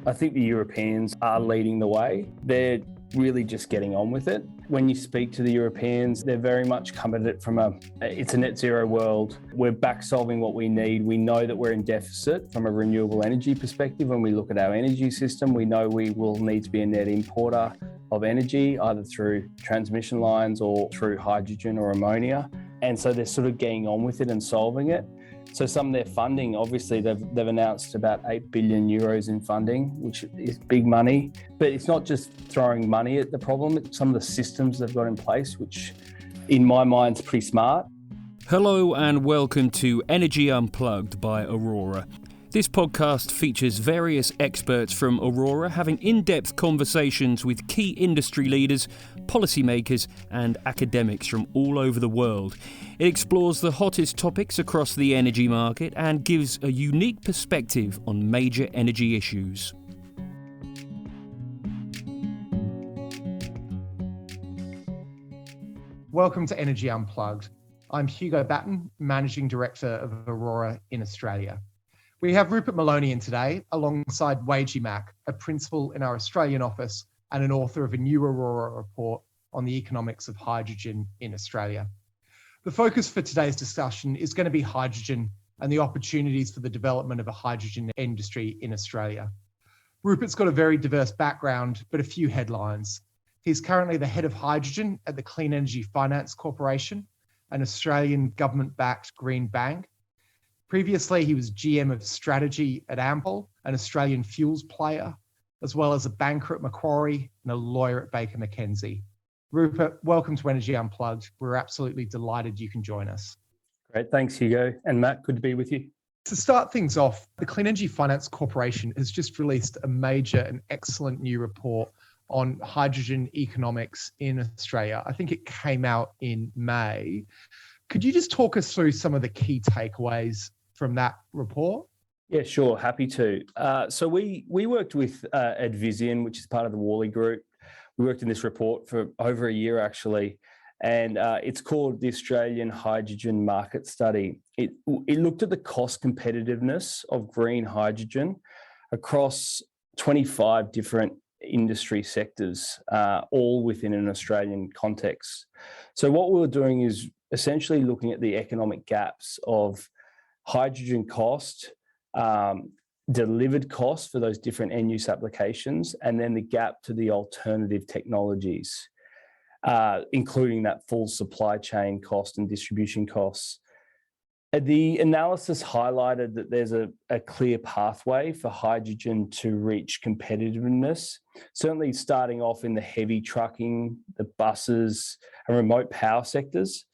I think the Europeans are leading the way. They're really just getting on with it. When you speak to the Europeans, they're very much come at it from it's a net zero world. We're back solving what we need. We know that we're in deficit from a renewable energy perspective. When we look at our energy system, we know we will need to be a net importer of energy, either through transmission lines or through hydrogen or ammonia. And so they're sort of getting on with it and solving it. So some of their funding, obviously they've announced about 8 billion euros in funding, which is big money. But it's not just throwing money at the problem, it's some of the systems they've got in place, which in my mind is pretty smart. Hello and welcome to Energy Unplugged by Aurora. This podcast features various experts from Aurora having in-depth conversations with key industry leaders, policymakers and academics from all over the world. It explores the hottest topics across the energy market and gives a unique perspective on major energy issues. Welcome to Energy Unplugged. I'm Hugo Batten, Managing Director of Aurora in Australia. We have Rupert Maloney in today, alongside Weijie, a principal in our Australian office and an author of a new Aurora report on the economics of hydrogen in Australia. The focus for today's discussion is going to be hydrogen and the opportunities for the development of a hydrogen industry in Australia. Rupert's got a very diverse background, but a few headlines. He's currently the head of hydrogen at the Clean Energy Finance Corporation, an Australian government-backed green bank. Previously, he was GM of strategy at Ampol, an Australian fuels player, as well as a banker at Macquarie and a lawyer at Baker McKenzie. Rupert, welcome to Energy Unplugged. We're absolutely delighted you can join us. Great, thanks Hugo. And Matt, good to be with you. To start things off, the Clean Energy Finance Corporation has just released a major and excellent new report on hydrogen economics in Australia. I think it came out in May. Could you just talk us through some of the key takeaways from that report? Yeah, sure. Happy to. So we worked with Advisian, which is part of the Weijie group. We worked in this report for over a year, actually, and it's called the Australian Hydrogen Market Study. It looked at the cost competitiveness of green hydrogen across 25 different industry sectors, all within an Australian context. So what we were doing is essentially looking at the economic gaps of hydrogen cost, delivered cost for those different end-use applications, and then the gap to the alternative technologies, including that full supply chain cost and distribution costs. The analysis highlighted that there's a clear pathway for hydrogen to reach competitiveness, certainly starting off in the heavy trucking, the buses, and remote power sectors,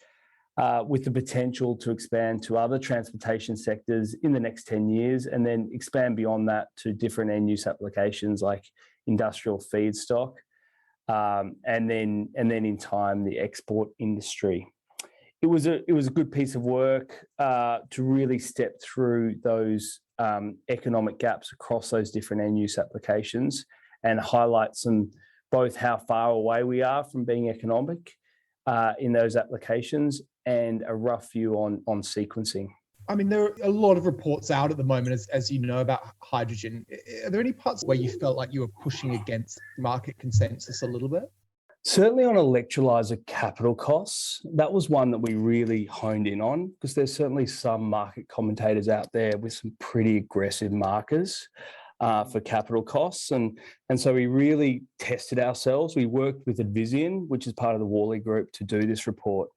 with the potential to expand to other transportation sectors in the next 10 years and then expand beyond that to different end-use applications like industrial feedstock, and then in time, the export industry. It was a good piece of work to really step through those economic gaps across those different end-use applications and highlight both how far away we are from being economic in those applications and a rough view on sequencing. I mean, there are a lot of reports out at the moment, as you know, about hydrogen. Are there any parts where you felt like you were pushing against market consensus a little bit? Certainly on electrolyzer capital costs, that was one that we really honed in on because there's certainly some market commentators out there with some pretty aggressive markers for capital costs. And so we really tested ourselves. We worked with Advisian, which is part of the Weijie group, to do this report.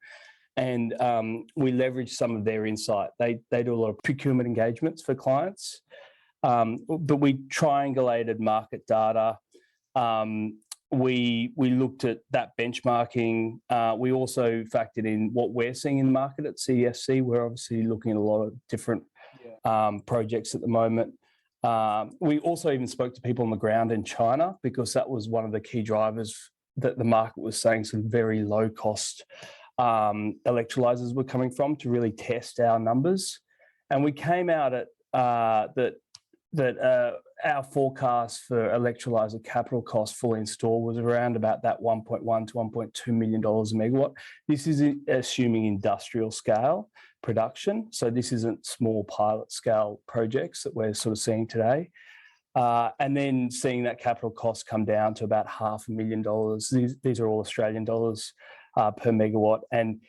And we leveraged some of their insight. They do a lot of procurement engagements for clients, but we triangulated market data. We looked at that benchmarking. We also factored in what we're seeing in the market at CEFC. We're obviously looking at a lot of different projects at the moment. We also even spoke to people on the ground in China because that was one of the key drivers that the market was saying some very low cost electrolyzers were coming from to really test our numbers. And we came out at that our forecast for electrolyzer capital cost fully installed was around about that $1.1 to $1.2 million a megawatt. This is assuming industrial scale production. So this isn't small pilot scale projects that we're sort of seeing today. and then seeing that capital cost come down to about $500,000. These are all Australian dollars per megawatt, and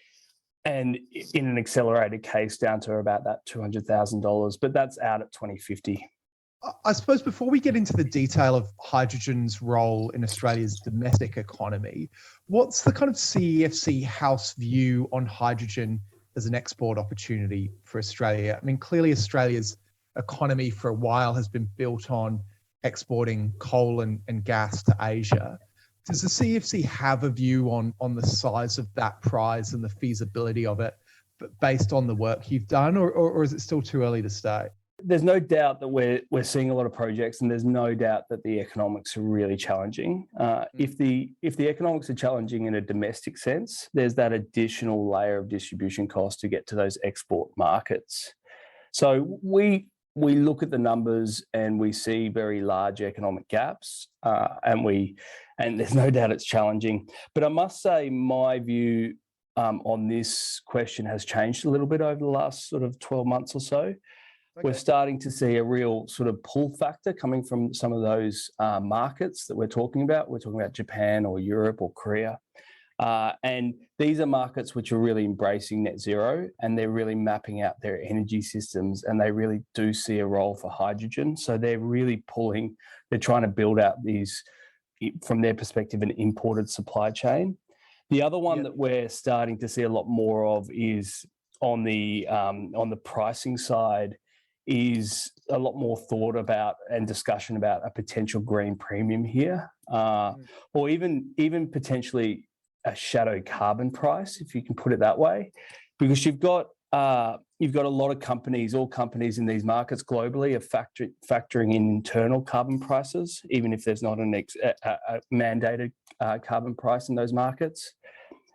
in an accelerated case down to about that $200,000, but that's out at 2050. I suppose before we get into the detail of hydrogen's role in Australia's domestic economy, what's the kind of CEFC house view on hydrogen as an export opportunity for Australia? I mean, clearly Australia's economy for a while has been built on exporting coal and gas to Asia. Does the CEFC have a view on the size of that prize and the feasibility of it based on the work you've done, or is it still too early to say? There's no doubt that we're seeing a lot of projects, and there's no doubt that the economics are really challenging. If the economics are challenging in a domestic sense, there's that additional layer of distribution cost to get to those export markets. So we look at the numbers and we see very large economic gaps, and there's no doubt it's challenging. But I must say my view on this question has changed a little bit over the last sort of 12 months or so. Okay. We're starting to see a real sort of pull factor coming from some of those markets that we're talking about. We're talking about Japan or Europe or Korea. And these are markets which are really embracing net zero, and they're really mapping out their energy systems, and they really do see a role for hydrogen. So they're really they're trying to build out these, from their perspective, an imported supply chain. The other one that we're starting to see a lot more of is on the pricing side, is a lot more thought about and discussion about a potential green premium here, or even potentially a shadow carbon price, if you can put it that way, because you've got a lot of companies, all companies in these markets globally are factoring in internal carbon prices, even if there's not a mandated carbon price in those markets.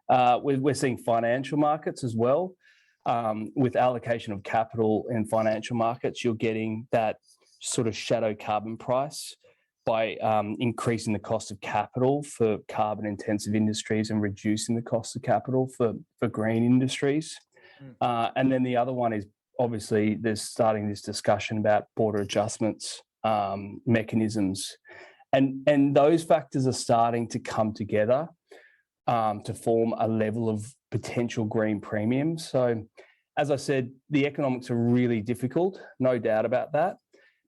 We're seeing financial markets as well. With allocation of capital in financial markets, you're getting that sort of shadow carbon price by increasing the cost of capital for carbon intensive industries and reducing the cost of capital for green industries. And then the other one is obviously there's starting this discussion about border adjustments mechanisms, and those factors are starting to come together to form a level of potential green premium. So as I said, the economics are really difficult, no doubt about that,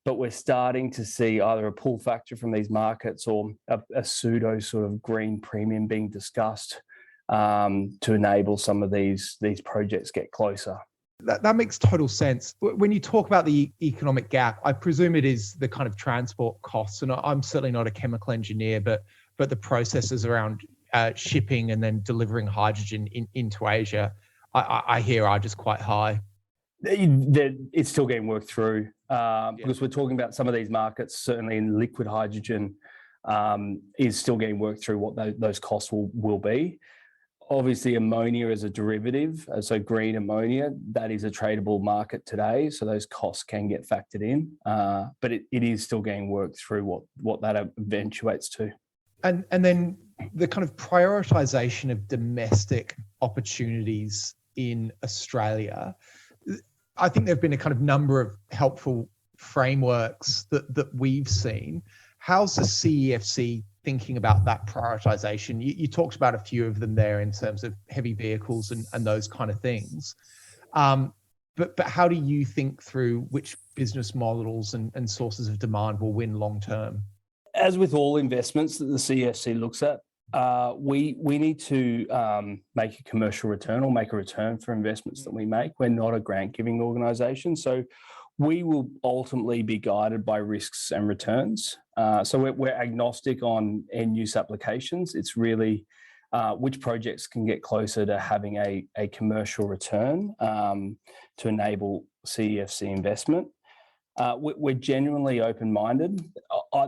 but we're starting to see either a pull factor from these markets or a pseudo sort of green premium being discussed to enable some of these projects get closer. That makes total sense. When you talk about the economic gap, I presume it is the kind of transport costs, and I'm certainly not a chemical engineer, but the processes around shipping and then delivering hydrogen into Asia, I hear are just quite high. It's still getting worked through because we're talking about some of these markets, certainly in liquid hydrogen, is still getting worked through what those costs will be. Obviously, ammonia is a derivative, so green ammonia, that is a tradable market today, so those costs can get factored in, but it is still getting worked through what that eventuates to. And then the kind of prioritization of domestic opportunities in Australia, I think there have been a kind of number of helpful frameworks that we've seen. How's the CEFC thinking about that prioritization? You talked about a few of them there in terms of heavy vehicles and those kind of things. But how do you think through which business models and sources of demand will win long term? As with all investments that the CEFC looks at, we need to make a commercial return or make a return for investments that we make. We're not a grant-giving organisation, so we will ultimately be guided by risks and returns. So we're agnostic on end-use applications. It's really which projects can get closer to having a commercial return to enable CEFC investment. We're genuinely open-minded.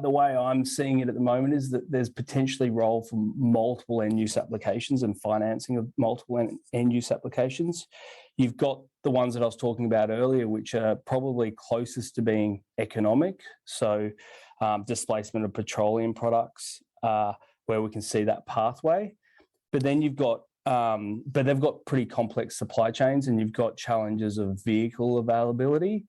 The way I'm seeing it at the moment is that there's potentially role for multiple end-use applications and financing of multiple end-use applications. You've got the ones that I was talking about earlier, which are probably closest to being economic. So displacement of petroleum products, where we can see that pathway. But then you've got, but they've got pretty complex supply chains, and you've got challenges of vehicle availability,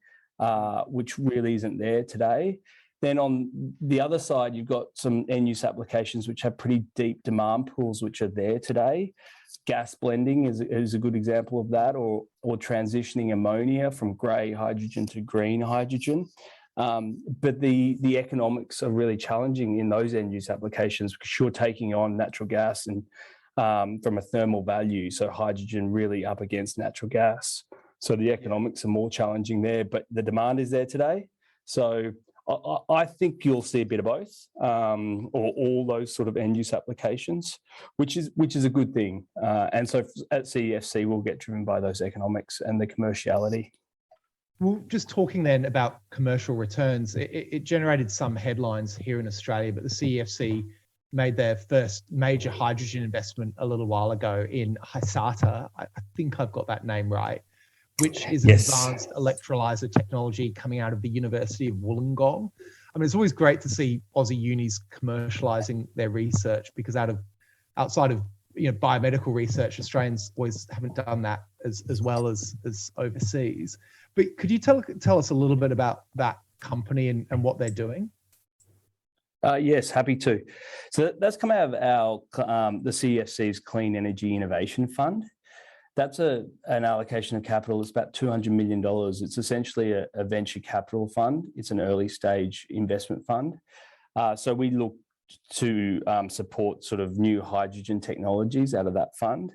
which really isn't there today. Then on the other side, you've got some end-use applications which have pretty deep demand pools which are there today. Gas blending is a good example of that, or transitioning ammonia from grey hydrogen to green hydrogen. But the economics are really challenging in those end-use applications because you're taking on natural gas and from a thermal value, so hydrogen really up against natural gas. So the economics are more challenging there, but the demand is there today. So I think you'll see a bit of both, or all those sort of end-use applications, which is a good thing. And so at CEFC, we'll get driven by those economics and the commerciality. Well, just talking then about commercial returns, it generated some headlines here in Australia, but the CEFC made their first major hydrogen investment a little while ago in Hysata. I think I've got that name right, which is an advanced electrolyzer technology coming out of the University of Wollongong. I mean, it's always great to see Aussie unis commercialising their research because outside of biomedical research, Australians always haven't done that as well as overseas. But could you tell us a little bit about that company and what they're doing? Yes, happy to. So that's come out of the CEFC's Clean Energy Innovation Fund. That's an allocation of capital. It's about $200 million. It's essentially a venture capital fund. It's an early stage investment fund. So we look to support sort of new hydrogen technologies out of that fund.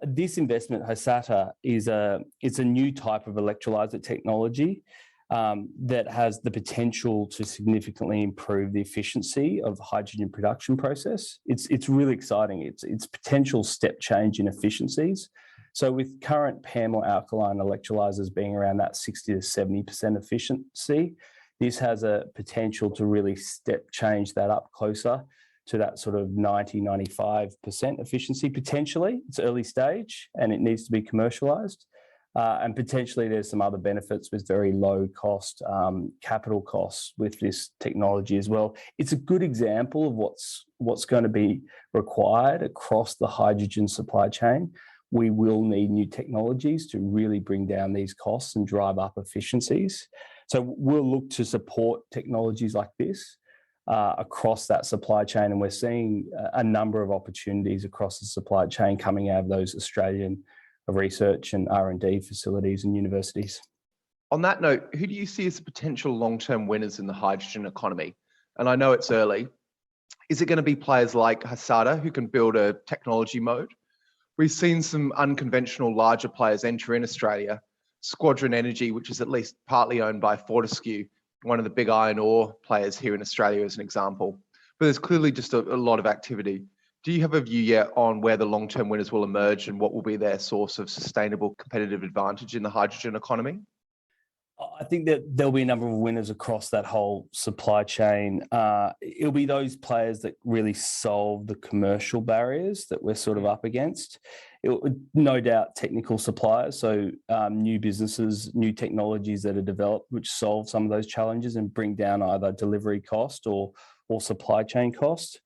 This investment, Hysata, it's a new type of electrolyzer technology that has the potential to significantly improve the efficiency of the hydrogen production process. It's really exciting. It's potential step change in efficiencies. So with current PEM or alkaline electrolyzers being around that 60 to 70% efficiency, this has a potential to really step change that up closer to that sort of 90, 95% efficiency potentially. It's early stage and it needs to be commercialized. And potentially there's some other benefits with very low cost capital costs with this technology as well. It's a good example of what's going to be required across the hydrogen supply chain. We will need new technologies to really bring down these costs and drive up efficiencies. So we'll look to support technologies like this across that supply chain. And we're seeing a number of opportunities across the supply chain coming out of those Australian research and R&D facilities and universities. On that note, who do you see as the potential long-term winners in the hydrogen economy? And I know it's early. Is it going to be players like Hysata who can build a technology mode? We've seen some unconventional larger players enter in Australia. Squadron Energy, which is at least partly owned by Fortescue, one of the big iron ore players here in Australia as an example. But there's clearly just a lot of activity. Do you have a view yet on where the long-term winners will emerge and what will be their source of sustainable competitive advantage in the hydrogen economy? I think that there'll be a number of winners across that whole supply chain. It'll be those players that really solve the commercial barriers that we're sort of up against. No doubt technical suppliers, so new businesses, new technologies that are developed which solve some of those challenges and bring down either delivery cost or supply chain cost.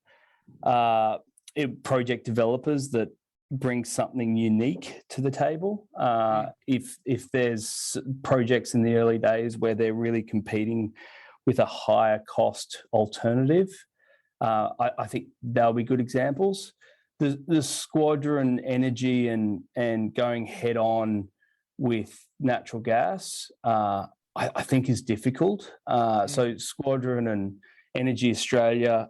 Project developers that bring something unique to the table. If there's projects in the early days where they're really competing with a higher cost alternative, I think they'll be good examples. The Squadron Energy and going head on with natural gas, I think is difficult. So Squadron and Energy Australia,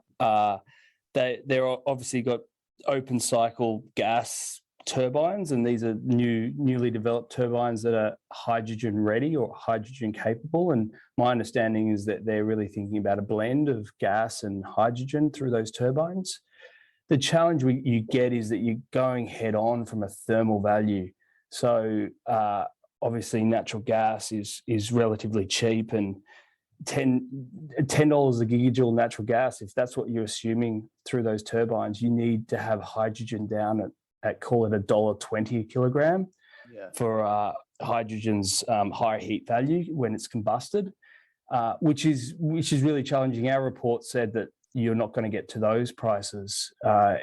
they're obviously got open cycle gas turbines, and these are newly developed turbines that are hydrogen ready or hydrogen capable. And my understanding is that they're really thinking about a blend of gas and hydrogen through those turbines. The challenge you get is that you're going head on from a thermal value. So obviously natural gas is relatively cheap, and $10 a gigajoule natural gas, if that's what you're assuming through those turbines, you need to have hydrogen down at call it $1.20 a kilogram for hydrogen's higher heat value when it's combusted, which is really challenging. Our report said that you're not going to get to those prices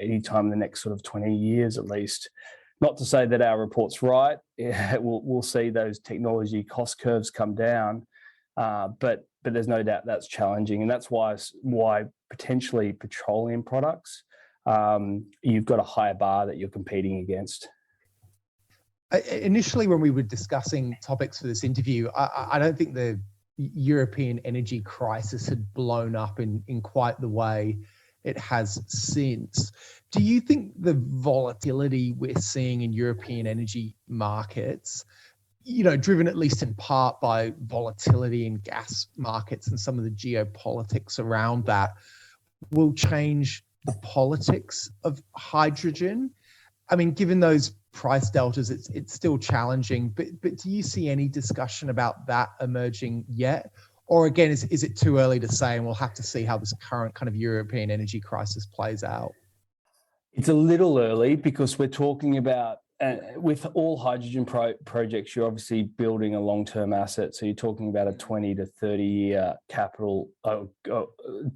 anytime in the next sort of 20 years at least. Not to say that our report's right. We'll see those technology cost curves come down. But there's no doubt that's challenging, and that's why potentially petroleum products, you've got a higher bar that you're competing against. Initially, when we were discussing topics for this interview, I don't think the European energy crisis had blown up in quite the way it has since. Do you think the volatility we're seeing in European energy markets, driven at least in part by volatility in gas markets and some of the geopolitics around that, will change the politics of hydrogen? I mean, given those price deltas, it's still challenging, but do you see any discussion about that emerging yet? Or again, is it too early to say, and we'll have to see how this current kind of European energy crisis plays out? It's a little early because we're talking about, with all hydrogen projects, you're obviously building a long-term asset. So you're talking about a 20 to 30 year capital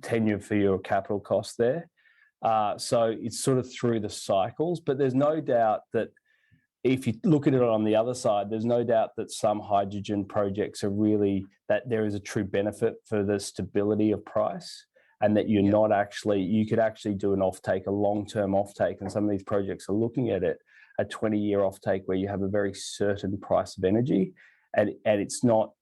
tenure for your capital cost there. So it's sort of through the cycles, but there's no doubt that if you look at it on the other side, there's no doubt that some hydrogen projects are really, that there is a true benefit for the stability of price, and that you're not actually, you could actually do an offtake, a long-term offtake, and some of these projects are looking at it, a 20-year offtake where you have a very certain price of energy, and it's not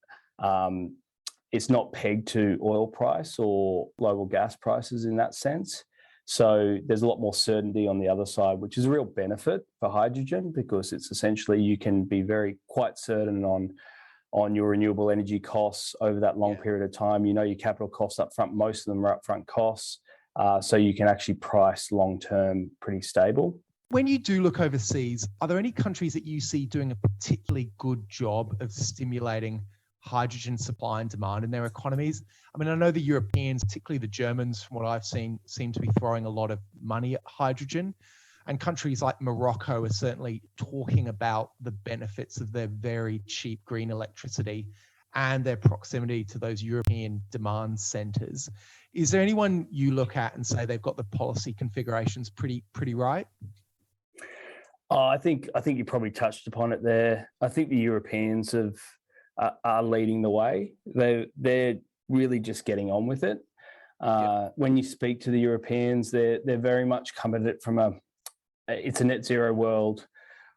pegged to oil price or global gas prices in that sense. So there's a lot more certainty on the other side, which is a real benefit for hydrogen, because it's essentially, you can be quite certain on your renewable energy costs over that long period of time. Your capital costs up front, most of them are upfront costs. So you can actually price long-term pretty stable. When you do look overseas, are there any countries that you see doing a particularly good job of stimulating hydrogen supply and demand in their economies? I mean, I know the Europeans, particularly the Germans, from what I've seen, seem to be throwing a lot of money at hydrogen. And countries like Morocco are certainly talking about the benefits of their very cheap green electricity and their proximity to those European demand centres. Is there anyone you look at and say they've got the policy configurations pretty right? I think you probably touched upon it there. I think the Europeans are leading the way. They're really just getting on with it. When you speak to the Europeans, they're very much coming at it from it's a net zero world.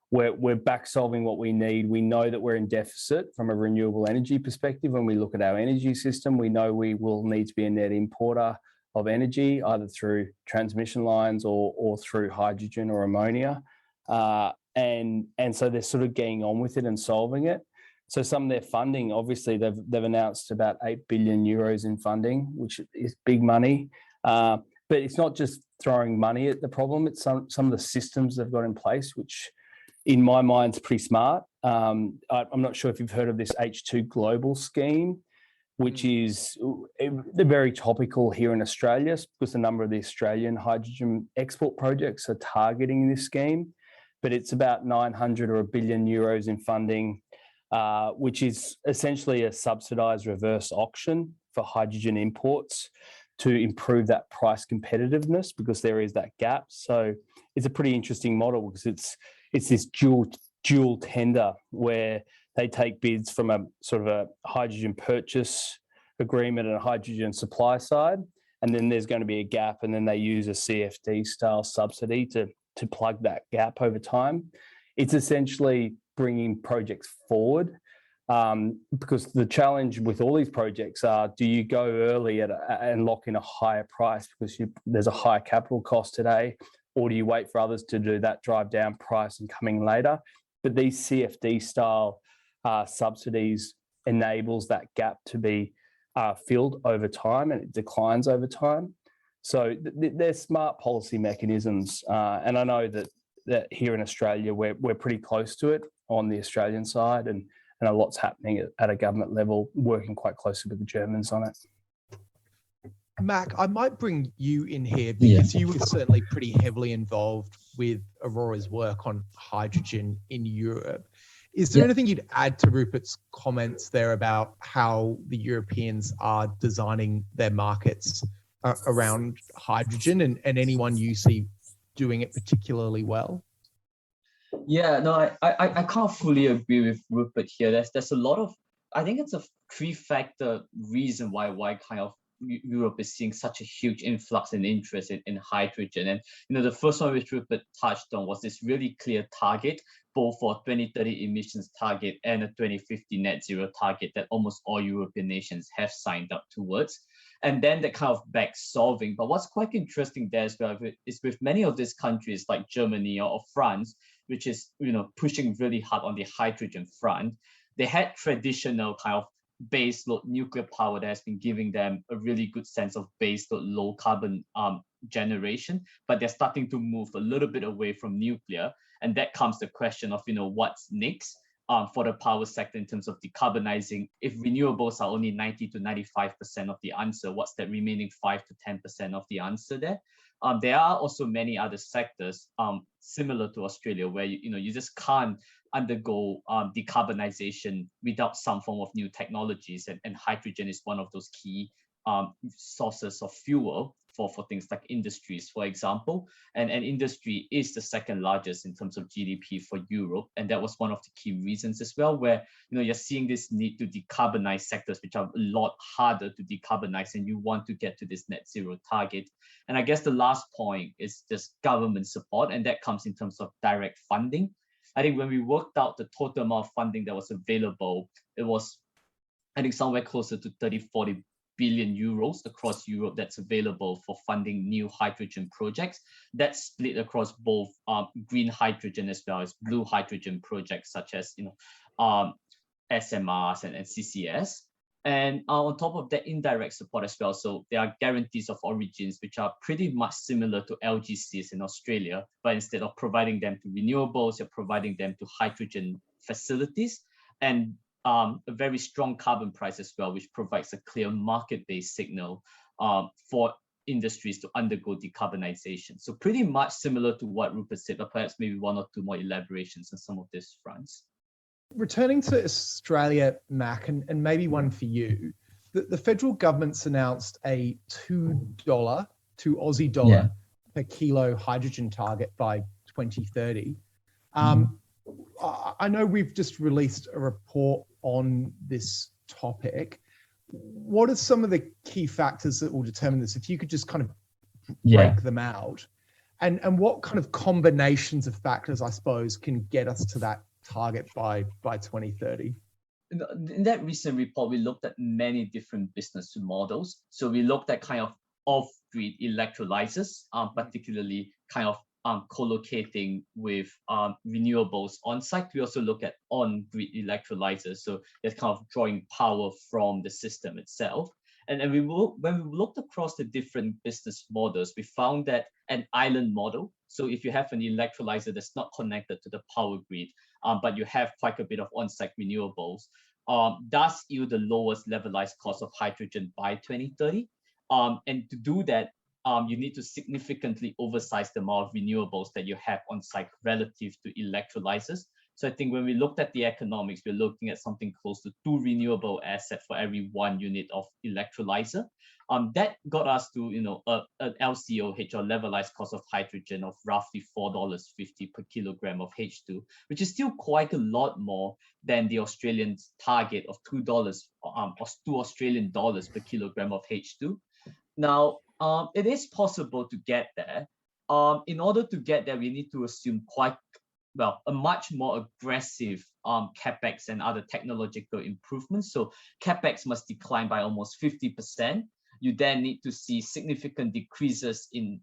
We're back solving what we need. We know that we're in deficit from a renewable energy perspective. When we look at our energy system, we know we will need to be a net importer of energy, either through transmission lines or through hydrogen or ammonia. And so they're sort of getting on with it and solving it. So some of their funding, obviously, they've announced about 8 billion euros in funding, which is big money. But it's not just throwing money at the problem. It's some of the systems they've got in place, which in my mind is pretty smart. I'm not sure if you've heard of this H2 Global scheme, which is very topical here in Australia, because a number of the Australian hydrogen export projects are targeting this scheme. But it's about 900 or €1 billion in funding, which is essentially a subsidised reverse auction for hydrogen imports to improve that price competitiveness, because there is that gap. So it's a pretty interesting model, because it's this dual tender where they take bids from a sort of a hydrogen purchase agreement and a hydrogen supply side, and then there's going to be a gap, and then they use a CFD style subsidy to plug that gap over time. It's essentially bringing projects forward, because the challenge with all these projects are, do you go early and lock in a higher price because there's a higher capital cost today, or do you wait for others to do that, drive down price and coming later? But these CFD style subsidies enables that gap to be filled over time, and it declines over time. So they're smart policy mechanisms, and I know that here in Australia we're pretty close to it on the Australian side, and a lot's happening at a government level, working quite closely with the Germans on it. Mac, I might bring you in here, because you were certainly pretty heavily involved with Aurora's work on hydrogen in Europe. Is there anything you'd add to Rupert's comments there about how the Europeans are designing their markets around hydrogen, and anyone you see doing it particularly well? Yeah, no, I can't fully agree with Rupert here. There's a lot of I think it's a three-factor reason why kind of Europe is seeing such a huge influx in interest in hydrogen. And the first one which Rupert touched on was this really clear target, both for 2030 emissions target and a 2050 net zero target that almost all European nations have signed up towards. And then that kind of backs solving. But what's quite interesting there as well is with many of these countries like Germany or France, which is pushing really hard on the hydrogen front, they had traditional kind of baseload nuclear power that has been giving them a really good sense of baseload low carbon generation, but they're starting to move a little bit away from nuclear. And that comes the question of, what's next for the power sector in terms of decarbonizing. If renewables are only 90 to 95% of the answer, what's that remaining 5 to 10% of the answer there? There are also many other sectors similar to Australia where you just can't undergo decarbonization without some form of new technologies, and hydrogen is one of those key sources of fuel for things like industries, for example. And industry is the second largest in terms of GDP for Europe, and that was one of the key reasons as well, where you're seeing this need to decarbonize sectors which are a lot harder to decarbonize, and you want to get to this net zero target. And I guess the last point is just government support, and that comes in terms of direct funding. I think when we worked out the total amount of funding that was available, it was, I think, somewhere closer to 30-40 billion euros across Europe that's available for funding new hydrogen projects. That's split across both green hydrogen as well as blue hydrogen projects, such as SMRs and CCS. And on top of that, indirect support as well. So there are guarantees of origins, which are pretty much similar to LGCs in Australia, but instead of providing them to renewables, you're providing them to hydrogen facilities, and a very strong carbon price as well, which provides a clear market-based signal for industries to undergo decarbonization. So pretty much similar to what Rupert said, but perhaps maybe one or two more elaborations on some of these fronts. Returning to Australia, Mac, and maybe one for you, the federal government's announced a $2 to Aussie dollar per kilo hydrogen target by 2030. I know we've just released a report on this topic. What are some of the key factors that will determine this? If you could just kind of break them out, and what kind of combinations of factors, I suppose, can get us to that target by 2030? In that recent report, we looked at many different business models. So we looked at kind of off-grid electrolyzers, particularly kind of co-locating with renewables on site. We also look at on-grid electrolyzers, so that's kind of drawing power from the system itself. And when we looked across the different business models, we found that an island model, so if you have an electrolyzer that's not connected to the power grid, but you have quite a bit of on-site renewables, does yield the lowest levelized cost of hydrogen by 2030. And to do that, you need to significantly oversize the amount of renewables that you have on site relative to electrolyzers. So I think when we looked at the economics, we're looking at something close to 2 renewable assets for every 1 unit of electrolyzer. That got us to an LCOH, or levelized cost of hydrogen, of roughly $4.50 per kilogram of H2, which is still quite a lot more than the Australian target of $2 or $2 per kilogram of H2. Now, it is possible to get there. In order to get there, we need to assume a much more aggressive CAPEX and other technological improvements. So CAPEX must decline by almost 50%. You then need to see significant decreases in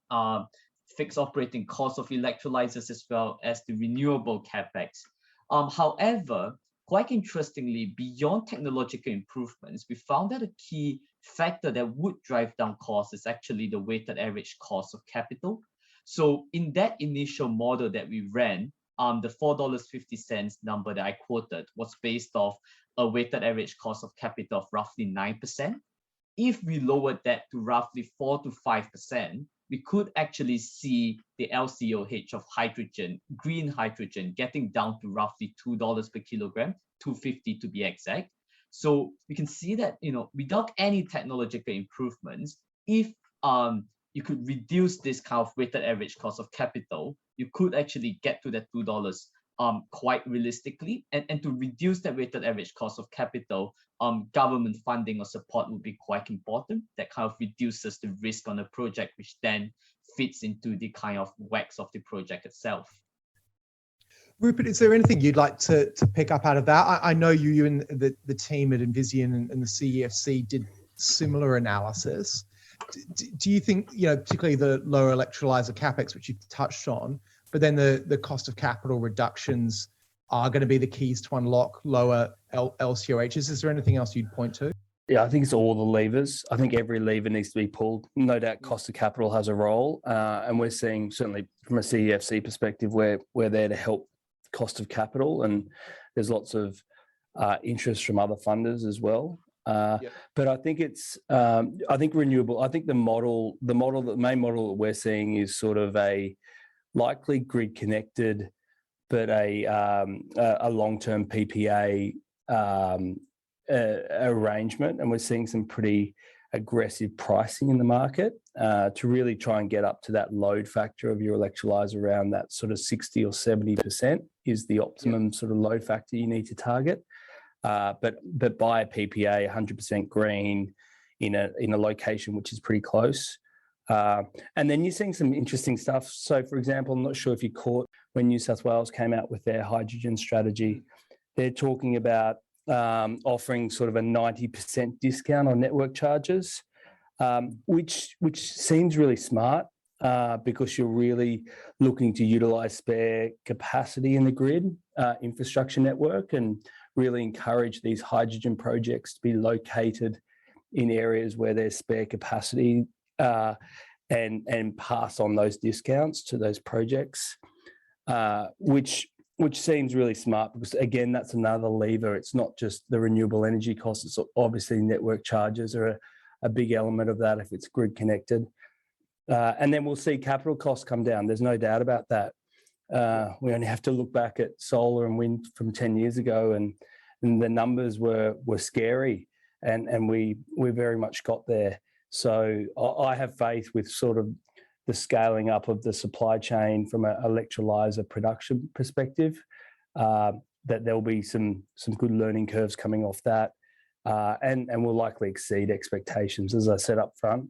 fixed operating costs of electrolyzers, as well as the renewable CAPEX. However, quite interestingly, beyond technological improvements, we found that a key factor that would drive down costs is actually the weighted average cost of capital. So in that initial model that we ran, the $4.50 number that I quoted was based off a weighted average cost of capital of roughly 9%. If we lowered that to roughly 4 to 5%, we could actually see the LCOH of hydrogen, green hydrogen, getting down to roughly $2 per kilogram, $2.50 to be exact. So we can see that, without any technological improvements, if you could reduce this kind of weighted average cost of capital, you could actually get to that $2 quite realistically. And to reduce that weighted average cost of capital, government funding or support would be quite important. That kind of reduces the risk on a project, which then fits into the kind of WACC of the project itself. Rupert, is there anything you'd like to pick up out of that? I know you and the team at Envision and the CEFC did similar analysis. Do you think, particularly the lower electrolyzer CAPEX, which you touched on, but then the cost of capital reductions are going to be the keys to unlock lower LCOHs? Is there anything else you'd point to? Yeah, I think it's all the levers. I think every lever needs to be pulled. No doubt cost of capital has a role. And we're seeing, certainly from a CEFC perspective, we're there to help cost of capital. And there's lots of interest from other funders as well. But I think it's, I think renewable, I think the main model that we're seeing is sort of a likely grid connected, but a long-term PPA arrangement. And we're seeing some pretty aggressive pricing in the market to really try and get up to that load factor of your electrolyzer around that sort of 60 or 70% is the optimum sort of load factor you need to target. But buy a PPA 100% green in a location which is pretty close. And then you're seeing some interesting stuff. So, for example, I'm not sure if you caught when New South Wales came out with their hydrogen strategy. They're talking about offering sort of a 90% discount on network charges, which seems really smart because you're really looking to utilise spare capacity in the grid infrastructure network and really encourage these hydrogen projects to be located in areas where there's spare capacity and pass on those discounts to those projects, which seems really smart because, again, that's another lever. It's not just the renewable energy costs. It's obviously network charges are a big element of that if it's grid connected. And then we'll see capital costs come down. There's no doubt about that. We only have to look back at solar and wind from 10 years ago and the numbers were scary and we very much got there. So I have faith with sort of the scaling up of the supply chain from an electrolyzer production perspective, that there'll be some good learning curves coming off that, and will likely exceed expectations. As I said up front,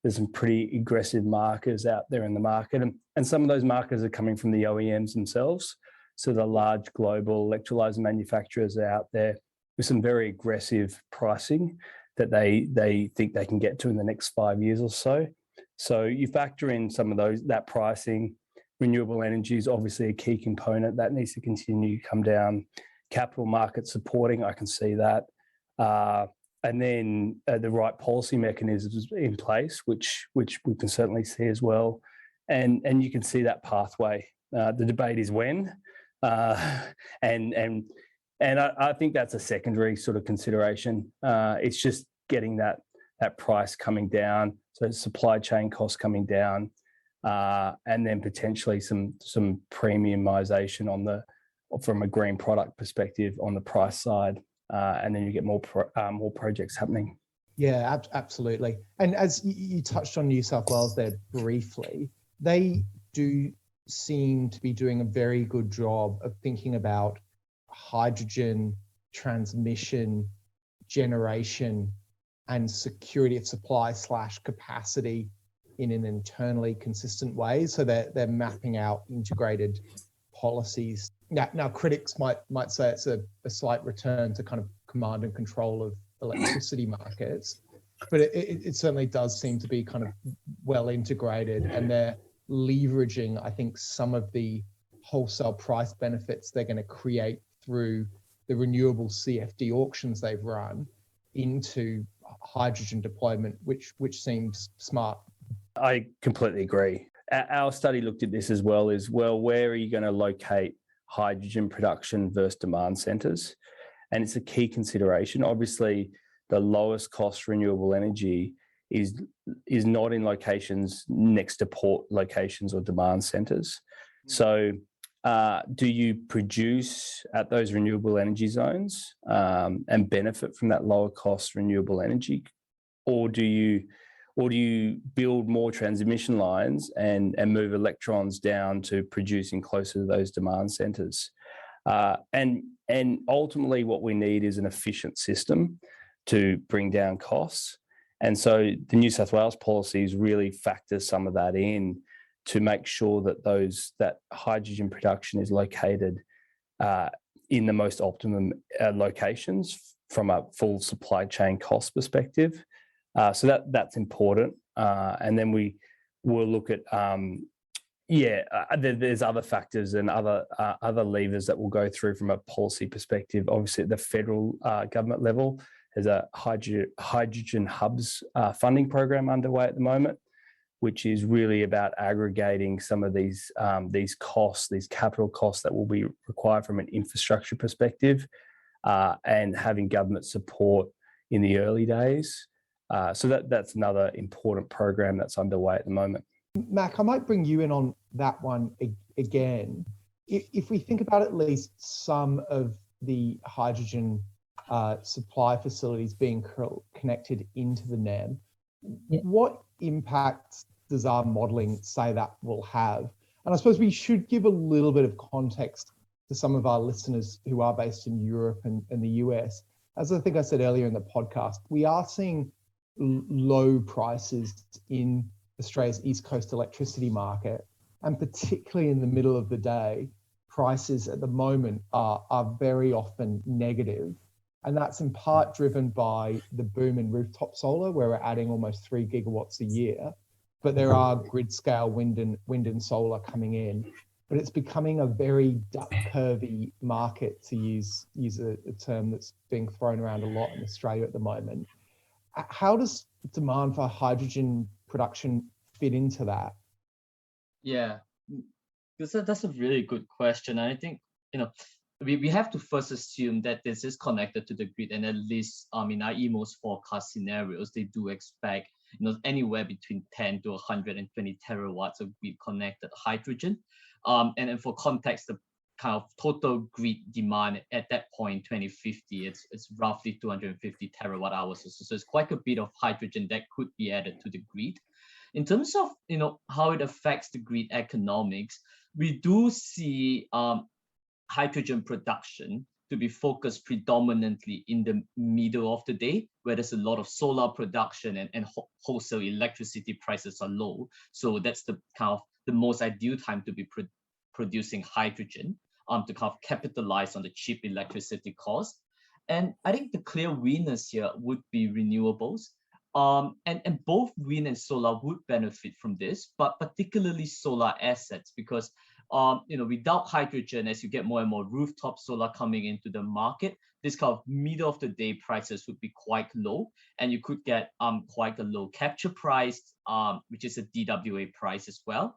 there's some pretty aggressive markers out there in the market, and some of those markers are coming from the OEMs themselves. So the large global electrolyzer manufacturers are out there with some very aggressive pricing that they think they can get to in the next 5 years or so. So you factor in some of that pricing. Renewable energy is obviously a key component that needs to continue to come down. Capital market supporting, I can see that. And then the right policy mechanisms in place, which we can certainly see as well. And you can see that pathway. The debate is when, and I think that's a secondary sort of consideration. It's just getting that price coming down, so supply chain costs coming down, and then potentially some premiumization from a green product perspective on the price side, and then you get more projects happening. Yeah, absolutely. And as you touched on New South Wales there briefly, they do seem to be doing a very good job of thinking about hydrogen transmission, generation, and security of supply / capacity in an internally consistent way. So they're mapping out integrated policies. Now critics might say it's a slight return to kind of command and control of electricity markets, but it certainly does seem to be kind of well integrated, and they're leveraging, I think, some of the wholesale price benefits they're going to create through the renewable CFD auctions they've run into hydrogen deployment, which seems smart. I completely agree. Our study looked at this as well, where are you going to locate hydrogen production versus demand centres? And it's a key consideration. Obviously, the lowest cost renewable energy is not in locations next to port locations or demand centres. So do you produce at those renewable energy zones and benefit from that lower cost renewable energy, or do you build more transmission lines and move electrons down to producing closer to those demand centres? And ultimately what we need is an efficient system to bring down costs. And so the New South Wales policies really factor some of that in to make sure that that hydrogen production is located in the most optimum locations from a full supply chain cost perspective. So that's important. And then we will look at there's other factors and other levers that we'll go through from a policy perspective. Obviously, at the federal government level, there's a hydrogen hubs funding program underway at the moment, which is really about aggregating some of these costs, these capital costs that will be required from an infrastructure perspective, and having government support in the early days. So that's another important program that's underway at the moment. Mac, I might bring you in on that one again. If we think about at least some of the hydrogen supply facilities being connected into the NEM, what impact does our modelling say that will have? And I suppose we should give a little bit of context to some of our listeners who are based in Europe and the US. As I think I said earlier in the podcast, we are seeing low prices in Australia's East Coast electricity market, and particularly in the middle of the day, prices at the moment are very often negative. And that's in part driven by the boom in rooftop solar, where we're adding almost 3 gigawatts a year. But there are grid scale wind and solar coming in. But it's becoming a very duck curvy market, to use a term that's being thrown around a lot in Australia at the moment. How does demand for hydrogen production fit into that? Yeah, that's a really good question. And I think, we have to first assume that this is connected to the grid, and at least in our EMO's forecast scenarios, they do expect anywhere between 10 to 120 terawatts of grid connected hydrogen. And for context, the kind of total grid demand at that point, 2050, it's roughly 250 terawatt hours. So it's quite a bit of hydrogen that could be added to the grid. In terms of how it affects the grid economics, we do see hydrogen production to be focused predominantly in the middle of the day, where there's a lot of solar production and wholesale electricity prices are low. So that's the kind of the most ideal time to be producing hydrogen to kind of capitalize on the cheap electricity cost. And I think the clear winners here would be renewables. And both wind and solar would benefit from this, but particularly solar assets, because without hydrogen, as you get more and more rooftop solar coming into the market, this kind of middle of the day prices would be quite low, and you could get quite a low capture price, which is a DWA price as well,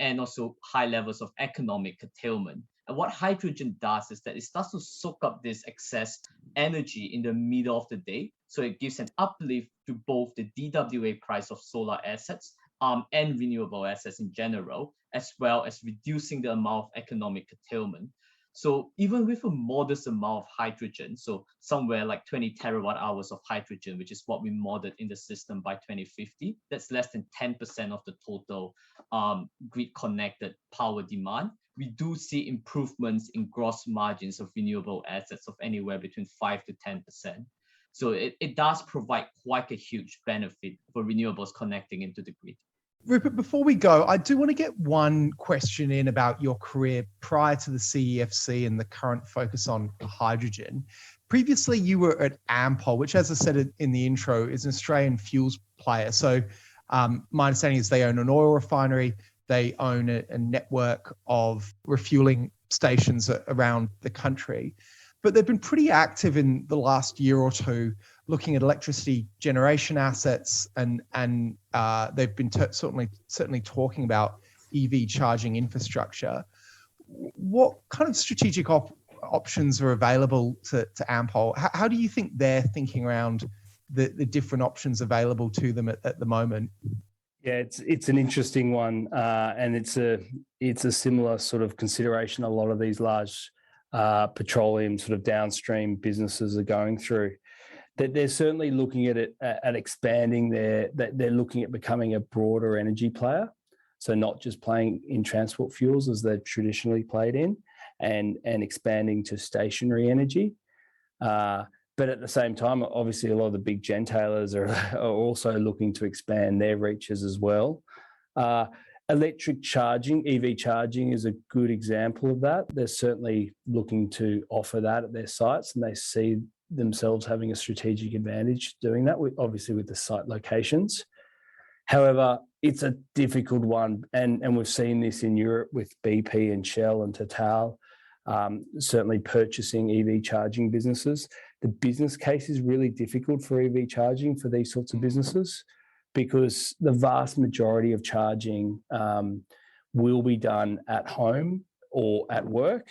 and also high levels of economic curtailment. And what hydrogen does is that it starts to soak up this excess energy in the middle of the day. So it gives an uplift to both the DWA price of solar assets and renewable assets in general, as well as reducing the amount of economic curtailment. So even with a modest amount of hydrogen, so somewhere like 20 terawatt hours of hydrogen, which is what we modeled in the system by 2050, that's less than 10% of the total grid connected power demand. We do see improvements in gross margins of renewable assets of anywhere between 5 to 10%. So it does provide quite a huge benefit for renewables connecting into the grid. Rupert, before we go, I do want to get one question in about your career prior to the CEFC and the current focus on hydrogen. Previously, you were at Ampol, which, as I said in the intro, is an Australian fuels player. So my understanding is they own an oil refinery. They own a network of refueling stations around the country. But they've been pretty active in the last year or two looking at electricity generation assets, and they've been certainly talking about EV charging infrastructure. What kind of strategic options are available to Ampol? How do you think they're thinking around the different options available to them at the moment? Yeah, it's an interesting one, and it's a similar sort of consideration a lot of these large petroleum sort of downstream businesses are going through. That they're certainly looking at it at expanding they're looking at becoming a broader energy player, so not just playing in transport fuels as they've traditionally played in, and expanding to stationary energy. But at the same time, obviously, a lot of the big gentailers are also looking to expand their reaches as well. Electric charging, EV charging is a good example of that. They're certainly looking to offer that at their sites, and they see themselves having a strategic advantage doing that, obviously with the site locations. However, it's a difficult one, and we've seen this in Europe with BP and Shell and Total, certainly purchasing EV charging businesses. The business case is really difficult for EV charging for these sorts of businesses, because the vast majority of charging will be done at home or at work,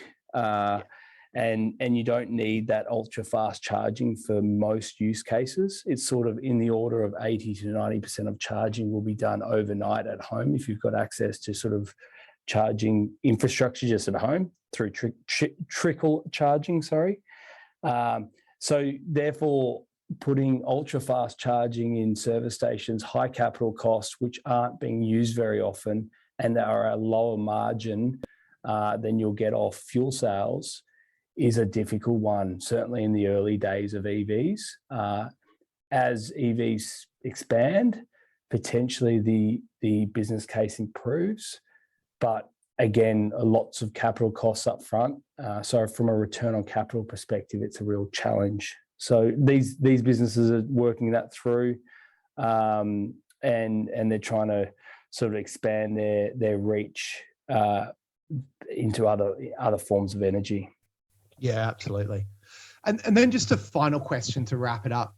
and you don't need that ultra fast charging for most use cases. It's sort of in the order of 80 to 90% of charging will be done overnight at home if you've got access to sort of charging infrastructure just at home through trickle charging, so therefore, putting ultra fast charging in service stations, high capital costs, which aren't being used very often and that are a lower margin than you'll get off fuel sales, is a difficult one, certainly in the early days of EVs. As EVs expand, potentially the business case improves, but again, lots of capital costs up front. So from a return on capital perspective, it's a real challenge. So these businesses are working that through, and they're trying to sort of expand their reach into other forms of energy. Yeah, absolutely. And then just a final question to wrap it up.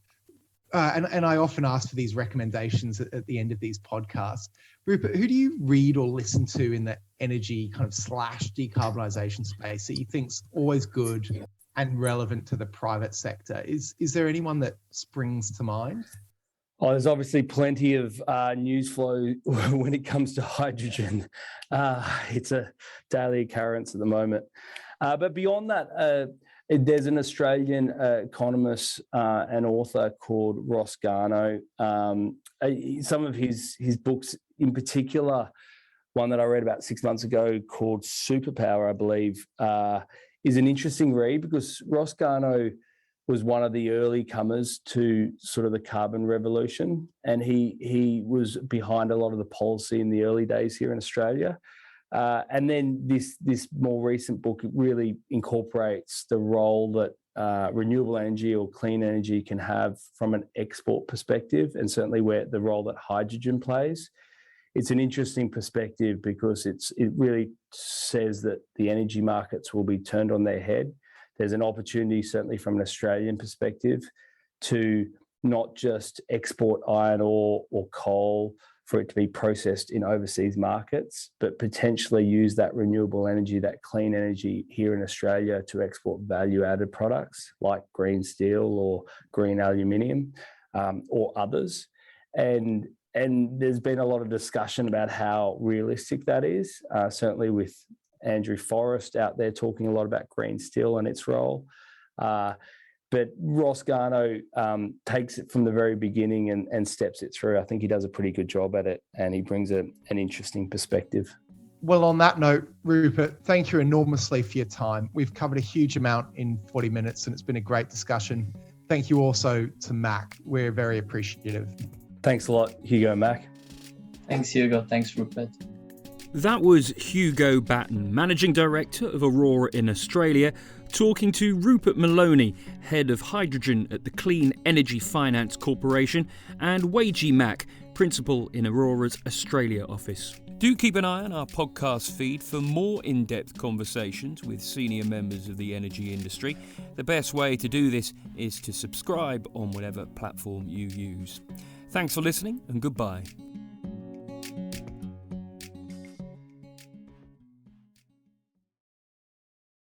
And I often ask for these recommendations at the end of these podcasts. Rupert, who do you read or listen to in the energy kind of / decarbonisation space that you think's always good and relevant to the private sector? Is there anyone that springs to mind? Oh, there's obviously plenty of news flow when it comes to hydrogen. It's a daily occurrence at the moment. But beyond that, there's an Australian economist and author called Ross Garnaut. Some of his books, in particular, one that I read about 6 months ago called Superpower, I believe, is an interesting read, because Ross Garnaut was one of the early comers to sort of the carbon revolution, and he was behind a lot of the policy in the early days here in Australia. And then this more recent book really incorporates the role that renewable energy or clean energy can have from an export perspective, and certainly where the role that hydrogen plays. It's an interesting perspective because it really says that the energy markets will be turned on their head. There's an opportunity, certainly from an Australian perspective, to not just export iron ore or coal for it to be processed in overseas markets, but potentially use that renewable energy, that clean energy here in Australia to export value-added products like green steel or green aluminium or others. And there's been a lot of discussion about how realistic that is, certainly with Andrew Forrest out there talking a lot about green steel and its role. But Ross Garnaut takes it from the very beginning and steps it through. I think he does a pretty good job at it, and he brings an interesting perspective. Well, on that note, Rupert, thank you enormously for your time. We've covered a huge amount in 40 minutes, and it's been a great discussion. Thank you also to Mac. We're very appreciative. Thanks a lot, Hugo and Mac. Thanks, Hugo. Thanks, Rupert. That was Hugo Batten, Managing Director of Aurora in Australia, talking to Rupert Maloney, Head of Hydrogen at the Clean Energy Finance Corporation, and Weijie Mac, Principal in Aurora's Australia office. Do keep an eye on our podcast feed for more in-depth conversations with senior members of the energy industry. The best way to do this is to subscribe on whatever platform you use. Thanks for listening, and goodbye.